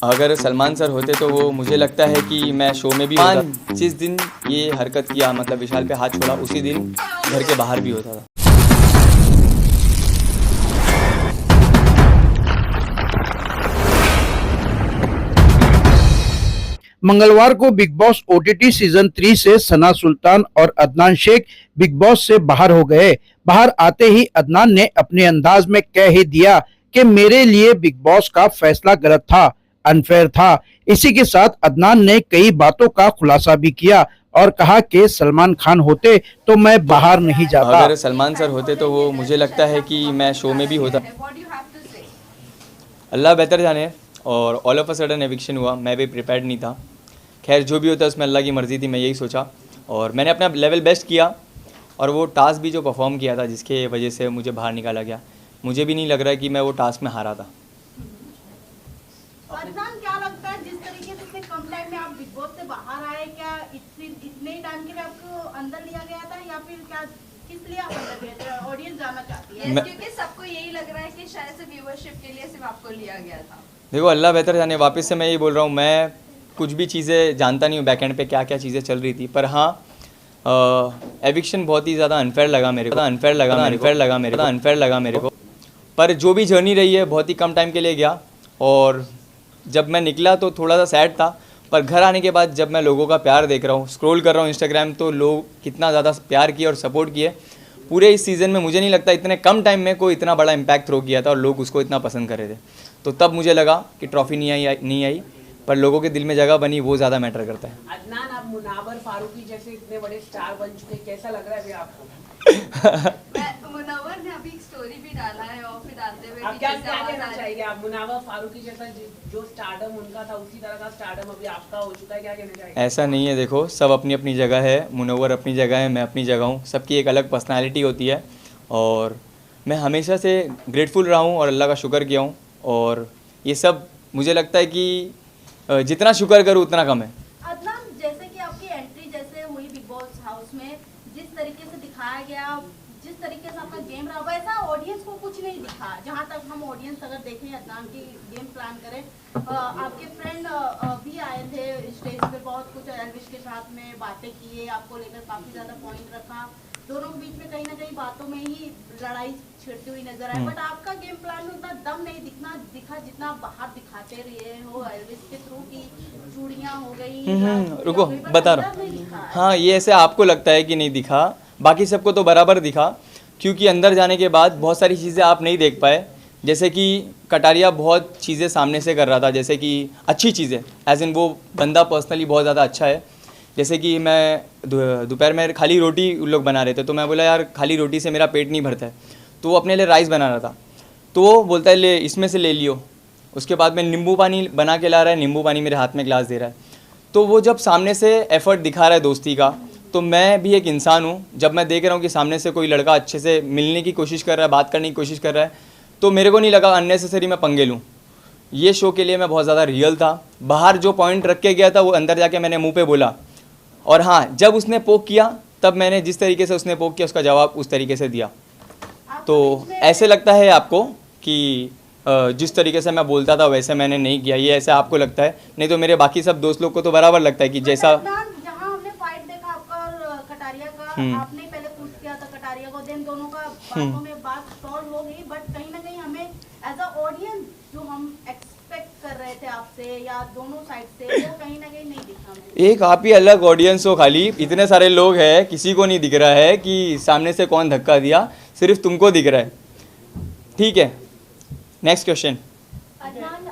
अगर सलमान सर होते तो वो मुझे लगता है कि मैं शो में भी होता। जिस दिन ये हरकत किया मतलब विशाल पे हाथ छोड़ा उसी दिन घर के बाहर भी होता था। मंगलवार को बिग बॉस ओटीटी सीजन 3 से सना सुल्तान और अदनान शेख बिग बॉस से बाहर हो गए। बाहर आते ही अदनान ने अपने अंदाज में कह ही दिया कि मेरे लिए बिग बॉस का फैसला गलत था, अनफेयर था। इसी के साथ अदनान ने कई बातों का खुलासा भी किया और कहा कि सलमान खान होते तो मैं बाहर नहीं जाता। अगर सलमान सर होते तो वो मुझे लगता है कि मैं शो में भी होता। अल्लाह बेहतर जाने। और all of a sudden eviction हुआ, मैं भी प्रिपेयर्ड नहीं था। खैर जो भी होता है उसमें अल्लाह की मर्ज़ी थी, मैं यही सोचा और मैंने अपना लेवल बेस्ट किया। और वो टास्क भी जो परफॉर्म किया था जिसके वजह से मुझे बाहर निकाला गया, मुझे भी नहीं लग रहा है कि मैं वो टास्क में हारा था। अदनान, क्या लगता है जिस तरीके से इतने कम टाइम में आप बिग बॉस से बाहर आए, क्या इतने ही टाइम के लिए आपको अंदर लिया गया था या फिर क्या किस लिए आप अंदर गए थे? ऑडियंस जानना चाहती है। क्योंकि सबको यही लग रहा है कि शायद से व्यूअरशिप के लिए सिर्फ आपको लिया गया था। देखो अल्लाह बेहतर जाने, वापस से मैं यही बोल रहा हूँ, मैं कुछ भी चीज़ें जानता नहीं हूँ बैक एंड पे क्या क्या चीज़ें चल रही थी। पर हाँ, एविक्शन बहुत ही ज़्यादा अनफेयर लगा मेरे को। पर जो भी जर्नी रही है बहुत ही कम टाइम के लिए गया और जब मैं निकला तो थोड़ा सा सैड था। पर घर आने के बाद जब मैं लोगों का प्यार देख रहा हूँ, स्क्रॉल कर रहा हूँ इंस्टाग्राम, तो लोग कितना ज़्यादा प्यार किए और सपोर्ट किए। पूरे इस सीज़न में मुझे नहीं लगता इतने कम टाइम में कोई इतना बड़ा इम्पैक्ट थ्रो किया था और लोग उसको इतना पसंद कर रहे थे। तो तब मुझे लगा कि ट्रॉफी नहीं आई पर लोगों के दिल में जगह बनी, वो ज़्यादा मैटर करता है। अदनान, आप मुनावर फारूकी जैसे इतने बड़े स्टार बन चुके, कैसा लग रहा है अभी आपको? मुनव्वर ने अभी एक स्टोरी भी डाला है और फिर डालते हुए आप क्या कहना चाहिए? आप मुनावर फारूकी जैसा जो स्टारडम उनका था उसी तरह का स्टारडम अभी आपका हो चुका है, क्या कहना चाहिए? ऐसा नहीं है, देखो सब अपनी अपनी जगह है। मुनव्वर अपनी जगह है, मैं अपनी जगह हूँ। सबकी एक अलग पर्सनैलिटी होती है और मैं हमेशा से ग्रेटफुल रहा हूँ और अल्लाह का शुक्र किया हूँ। और ये सब मुझे लगता है कि जितना शुक्र करूँ उतना कम है। अदनान, जैसे कि आपकी एंट्री जैसे हुई बिग बॉस हाउस में, जिस तरीके से दिखाया गया, जिस तरीके से आपका गेम रहा, वैसा ऑडियंस को कुछ नहीं दिखा। जहां तक हम ऑडियंस अगर देखें, अदनान की गेम प्लान करें, आपके फ्रेंड भी आए थे स्टेज पे, बहुत कुछ एल्विश के साथ में बातें किए, आपको लेकर काफी ज्यादा पॉइंट रखा। दोनों के बीच में कहीं ना कहीं बातों में ही लड़ाई छिड़ती हुई नजर आई। बट आपका गेम प्लान में उतना दम नहीं दिखा जितना आप बाहर दिखाते रहे हो। एल्विश के थ्रू की चूड़ियां हो गई, रुको बता रहा हूँ। हाँ, ये ऐसे आपको लगता है कि नहीं दिखा, बाकी सबको तो बराबर दिखा। क्योंकि अंदर जाने के बाद बहुत सारी चीज़ें आप नहीं देख पाए। जैसे कि कटारिया बहुत चीज़ें सामने से कर रहा था, जैसे कि अच्छी चीज़ें, एज इन वो बंदा पर्सनली बहुत ज़्यादा अच्छा है। जैसे कि मैं दोपहर में खाली रोटी उन लोग बना रहे थे तो मैं बोला यार खाली रोटी से मेरा पेट नहीं भरता है, तो वो अपने लिए राइस बना रहा था। तो वो बोलता है ले इसमें से ले लियो। उसके बाद में नींबू पानी बना के ला रहा है, नींबू पानी मेरे हाथ में ग्लास दे रहा है। तो वो जब सामने से एफर्ट दिखा रहा है दोस्ती का, तो मैं भी एक इंसान हूँ। जब मैं देख रहा हूँ कि सामने से कोई लड़का अच्छे से मिलने की कोशिश कर रहा है, बात करने की कोशिश कर रहा है, तो मेरे को नहीं लगा अननेसेसरी मैं पंगे लूँ। ये शो के लिए मैं बहुत ज़्यादा रियल था। बाहर जो पॉइंट रख के गया था वो अंदर जाके मैंने मुँह पे बोला। और हाँ, जब उसने पोक किया तब मैंने जिस तरीके से उसने पोक किया उसका जवाब उस तरीके से दिया। तो ऐसे लगता है आपको कि जिस तरीके से मैं बोलता था वैसे मैंने नहीं किया, ये ऐसा आपको लगता है। नहीं तो मेरे बाकी सब दोस्त लोग को तो बराबर लगता है कि जैसा जहां हमने फाइट देखा आपका और कटारिया का, आपने पहले पुश किया था कटारिया को, देन दोनों का बातों में बात सॉल्व हो गई। बट कहीं ना कहीं हमें एज अ ऑडियंस जो हम एक्सपेक्ट कर रहे थे आपसे या दोनों साइड से, वो कहीं ना कहीं नहीं दिखा हमें। एक आप ही अलग ऑडियंस हो, खाली इतने सारे लोग हैं, किसी को नहीं दिख रहा है कि सामने से कौन धक्का दिया, सिर्फ तुमको दिख रहा है। ठीक है, नेक्स्ट क्वेश्चन। अदनान,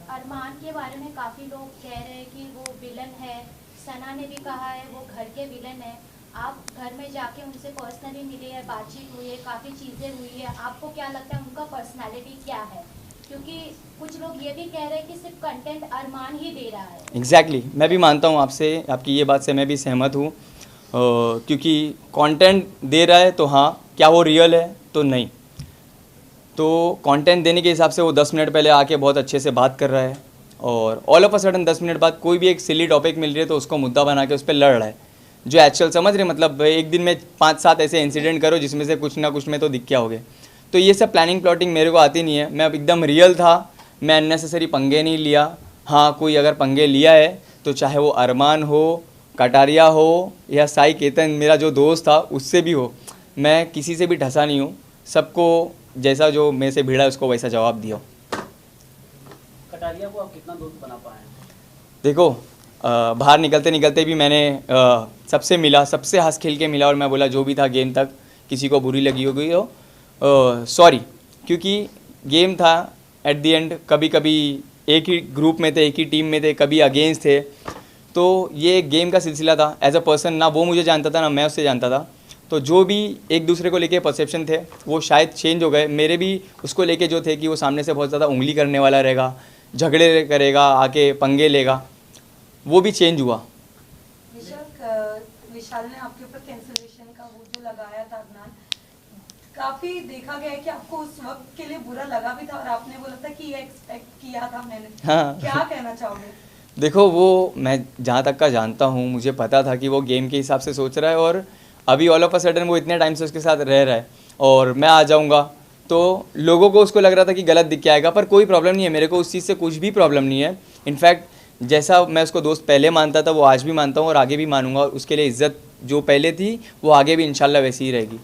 अरमान के बारे में काफ़ी लोग कह रहे हैं कि वो विलन है। सना ने भी कहा है वो घर के विलन है। आप घर में जाके उनसे पर्सनली मिले हैं, बातचीत हुई है, काफ़ी चीज़ें हुई है, आपको क्या लगता है उनका पर्सनालिटी क्या है? क्योंकि कुछ लोग ये भी कह रहे हैं कि सिर्फ कंटेंट अरमान ही दे रहा है। एग्जैक्टली, मैं भी मानता हूँ आपसे, आपकी ये बात से मैं भी सहमत हूँ। क्योंकि कंटेंट दे रहा है तो हाँ, क्या वो रियल है तो नहीं। तो कंटेंट देने के हिसाब से वो 10 मिनट पहले आके बहुत अच्छे से बात कर रहा है और all of a sudden 10 minute बाद कोई भी एक सिली टॉपिक मिल रही है तो उसको मुद्दा बना के उस पर लड़ रहा है, जो एक्चुअल समझ रहे। मतलब एक दिन में 5-7 ऐसे इंसिडेंट करो जिसमें से कुछ ना कुछ में तो दिख क्या होगे। तो ये सब प्लानिंग प्लॉटिंग मेरे को आती नहीं है। मैं अब एकदम रियल था, मैं अननेसेसरी पंगे नहीं लिया हाँ, कोई अगर पंगे लिया है तो चाहे वो अरमान हो, कटारिया हो या साई केतन मेरा जो दोस्त था उससे भी हो, मैं किसी से भी ढसा नहीं हूँ। सबको जैसा जो मेरे से भिड़ा है उसको वैसा जवाब दिया। कटारिया को आप कितना दोस्त बना पाए? देखो बाहर निकलते निकलते भी मैंने सबसे मिला, सबसे हंस खेल के मिला और मैं बोला जो भी था गेम तक किसी को बुरी लगी होगी तो सॉरी, क्योंकि गेम था एट द एंड। कभी कभी एक ही ग्रुप में थे, एक ही टीम में थे, कभी अगेंस्ट थे, तो ये एक गेम का सिलसिला था। एज अ पर्सन ना वो मुझे जानता था ना मैं उससे जानता था, तो जो भी एक दूसरे को लेके परसेप्शन थे वो शायद चेंज हो गए। मेरे भी उसको लेके जो थे कि वो सामने से बहुत ज़्यादा उंगली करने वाला रहेगा, झगड़े करेगा, आके पंगे लेगा, वो भी चेंज हुआ। विशाल ने आपके ऊपर कैंसलेशन का वो जो लगाया था अदनान, काफी देखा गया है कि आपको उस वक्त के लिए बुरा लगा भी था और आपने बोला था कि ये एक्सपेक्ट किया था मैंने। हाँ। क्या कहना चाहोगे? देखो वो मैं जहाँ तक का जानता हूँ, मुझे पता था कि वो गेम के हिसाब से सोच रहा है और अभी ऑल ऑफ अ सडन वो इतने टाइम से उसके साथ रह रहा है और मैं आ जाऊँगा तो लोगों को उसको लग रहा था कि गलत दिख के आएगा, पर कोई प्रॉब्लम नहीं है। मेरे को उस चीज़ से कुछ भी प्रॉब्लम नहीं है। इनफैक्ट जैसा मैं उसको दोस्त पहले मानता था वो आज भी मानता हूँ और आगे भी मानूंगा। उसके लिए इज्जत जो पहले थी वो आगे भी इंशाल्लाह वैसी ही रहेगी।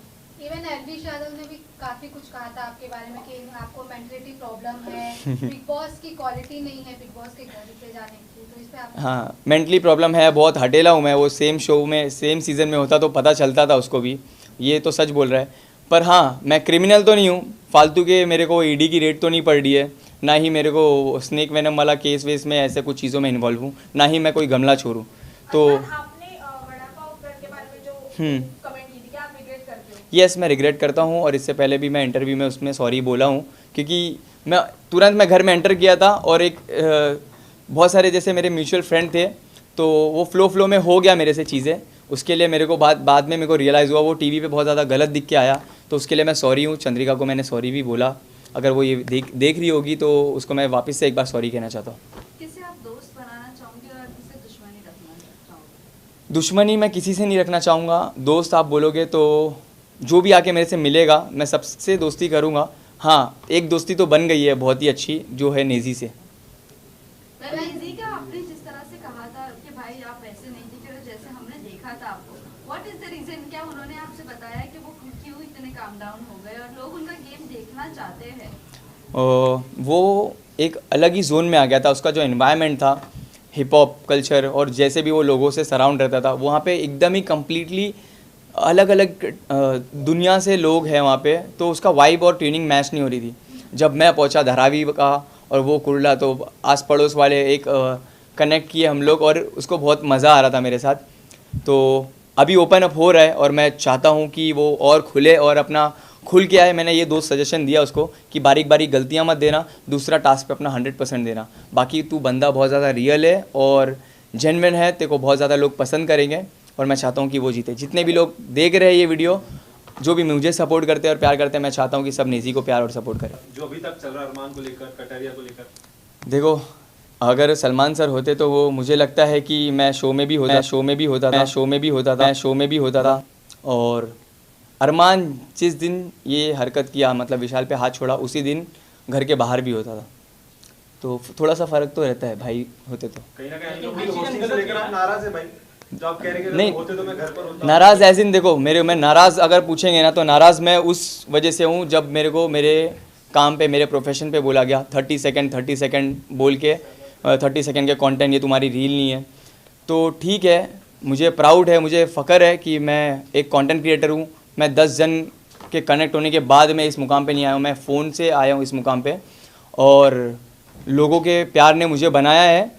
इवन एलविश यादव ने भी काफी कुछ कहा था आपके बारे में कि आपको मेंटलिटी प्रॉब्लम है, बिग बॉस की क्वालिटी नहीं है बिग बॉस के घर पे जाने की, तो इस पे आप? हाँ, मेंटली प्रॉब्लम है, बहुत हटेला हूँ मैं। वो सेम शो में सेम सीज़न में होता तो पता चलता था उसको भी, ये तो सच बोल रहा है। पर हाँ, मैं क्रिमिनल तो नहीं हूँ, फालतू के मेरे को ईडी की रेड तो नहीं पड़ रही है, ना ही मेरे को स्नेक वेनम वाला केस वेस में ऐसे कुछ चीज़ों में इन्वॉल्व हूँ, ना ही मैं कोई गमला छोड़ूँ। तो आपने वड़ा पाव ब्रेड के बारे में जो कमेंट की थी, क्या आप रिग्रेट करते हो? यस, मैं रिग्रेट करता हूँ और इससे पहले भी मैं इंटरव्यू में उसमें सॉरी बोला हूँ, क्योंकि मैं तुरंत घर में एंटर किया था और एक बहुत सारे जैसे मेरे म्यूचुअल फ्रेंड थे तो वो फ्लो में हो गया मेरे से चीज़ें। उसके लिए मेरे को बाद में मेरे को रियलाइज़ हुआ वो टीवी पे बहुत ज़्यादा गलत दिख के आया, तो उसके लिए मैं सॉरी हूँ। चंद्रिका को मैंने सॉरी भी बोला, अगर वो ये देख रही होगी तो उसको मैं वापस से एक बार सॉरी कहना चाहता हूँ। किसे आप दोस्त बनाना चाहोगे और किसे दुश्मनी रखना चाहोगे? दुश्मनी मैं किसी से नहीं रखना चाहूँगा। दोस्त आप बोलोगे तो जो भी आके मेरे से मिलेगा मैं सबसे दोस्ती करूँगा। हाँ, एक दोस्ती तो बन गई है बहुत ही अच्छी, जो है नेजी से। नेजी का आपने जिस तरह से कहा था कि भाई आप वैसे नहीं दिख रहे जैसे हमने देखा था आपको, व्हाट इज द रीजन? क्या उन्होंने आपसे बताया कि वो क्यों इतने काम डाउन हो गए और लोग उनका गेम देखना चाहते हैं? वो एक अलग ही जोन में आ गया था। उसका जो एनवायरनमेंट था, हिप हॉप कल्चर और जैसे भी वो लोगों से सराउंड रहता था, वहाँ पे एकदम ही कम्प्लीटली अलग अलग दुनिया से लोग हैं वहाँ पे, तो उसका वाइब और ट्यूनिंग मैच नहीं हो रही थी। जब मैं पहुँचा धारावी का और वो कुर्ला, तो आस पड़ोस वाले एक कनेक्ट किए हम लोग और उसको बहुत मज़ा आ रहा था मेरे साथ। तो अभी ओपन अप हो रहा है और मैं चाहता हूँ कि वो और खुले और अपना खुल के आए। मैंने ये दो सजेशन दिया उसको कि बारीक बारीक गलतियाँ मत देना, दूसरा टास्क पे अपना 100% देना। बाकी तू बंदा बहुत ज़्यादा रियल है और जेन्युइन है, तेरे को बहुत ज़्यादा लोग पसंद करेंगे और मैं चाहता हूँ कि वो जीते। जितने भी लोग देख रहे हैं ये वीडियो, जो भी मुझे सपोर्ट करते हैं और प्यार करते हैं, मैं चाहता हूँ कि सब नेजी को प्यार और सपोर्ट करें। जो अभी तक चल रहा है अरमान को लेकर, कटारिया को लेकर, देखो अगर सलमान सर होते तो वो मुझे लगता है कि मैं शो में भी होता था और अरमान जिस दिन ये हरकत किया, मतलब विशाल पे हाथ छोड़ा, उसी दिन घर के बाहर भी होता था। तो थोड़ा सा फ़र्क तो रहता है भाई होते तो। कहीं ना कहीं होस्टिंग को लेकर आप नाराज है भाई? जो आप कह रहे हैं कि नहीं, होते तो मैं घर पर होता। नाराज़ एज इन देखो मैं नाराज़ अगर पूछेंगे ना तो नाराज़ मैं उस वजह से हूँ जब मेरे को मेरे काम पे, मेरे प्रोफेशन पे बोला गया 30 सेकंड बोल के 30 सेकंड के कंटेंट, ये तुम्हारी रील नहीं है। तो ठीक है, मुझे प्राउड है, मुझे फ़ख्र है कि मैं एक कंटेंट क्रिएटर हूँ। मैं 10 जन के कनेक्ट होने के बाद मैं इस मुकाम पे नहीं आया हूँ, मैं फ़ोन से आया हूँ इस मुकाम पे और लोगों के प्यार ने मुझे बनाया है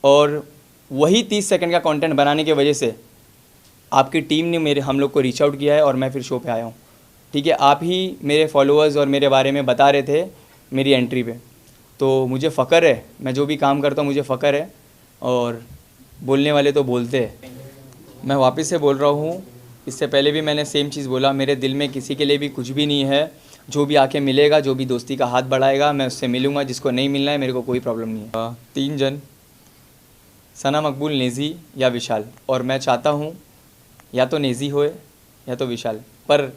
और वही 30 सेकंड का कंटेंट बनाने की वजह से आपकी टीम ने हम लोग को रीच आउट किया है और मैं फिर शो पे आया हूँ। ठीक है, आप ही मेरे फॉलोअर्स और मेरे बारे में बता रहे थे मेरी एंट्री पे, तो मुझे फ़ख्र है। मैं जो भी काम करता हूँ मुझे फ़ख्र है और बोलने वाले तो बोलते हैं। मैं वापस से बोल रहा हूँ, इससे पहले भी मैंने सेम चीज़ बोला, मेरे दिल में किसी के लिए भी कुछ भी नहीं है। जो भी आके मिलेगा, जो भी दोस्ती का हाथ बढ़ाएगा, मैं उससे मिलूँगा। जिसको नहीं मिलना है मेरे को कोई प्रॉब्लम नहीं है। 3 जन, सना, मकबूल, नेजी या विशाल, और मैं चाहता हूँ या तो नेजी होए या तो विशाल। पर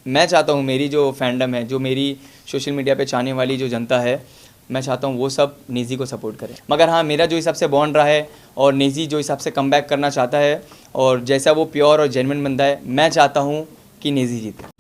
मैं चाहता हूँ मेरी जो फैंडम है, जो मेरी सोशल मीडिया पे चाहने वाली जो जनता है, मैं चाहता हूँ वो सब नेजी को सपोर्ट करें। मगर हाँ, मेरा जो हिसाब से बॉन्ड रहा है और नेजी जो हिसाब से कम बैक करना चाहता है और जैसा वो प्योर और जेन्युइन बंदा है, मैं चाहता हूँ कि नेजी जीते।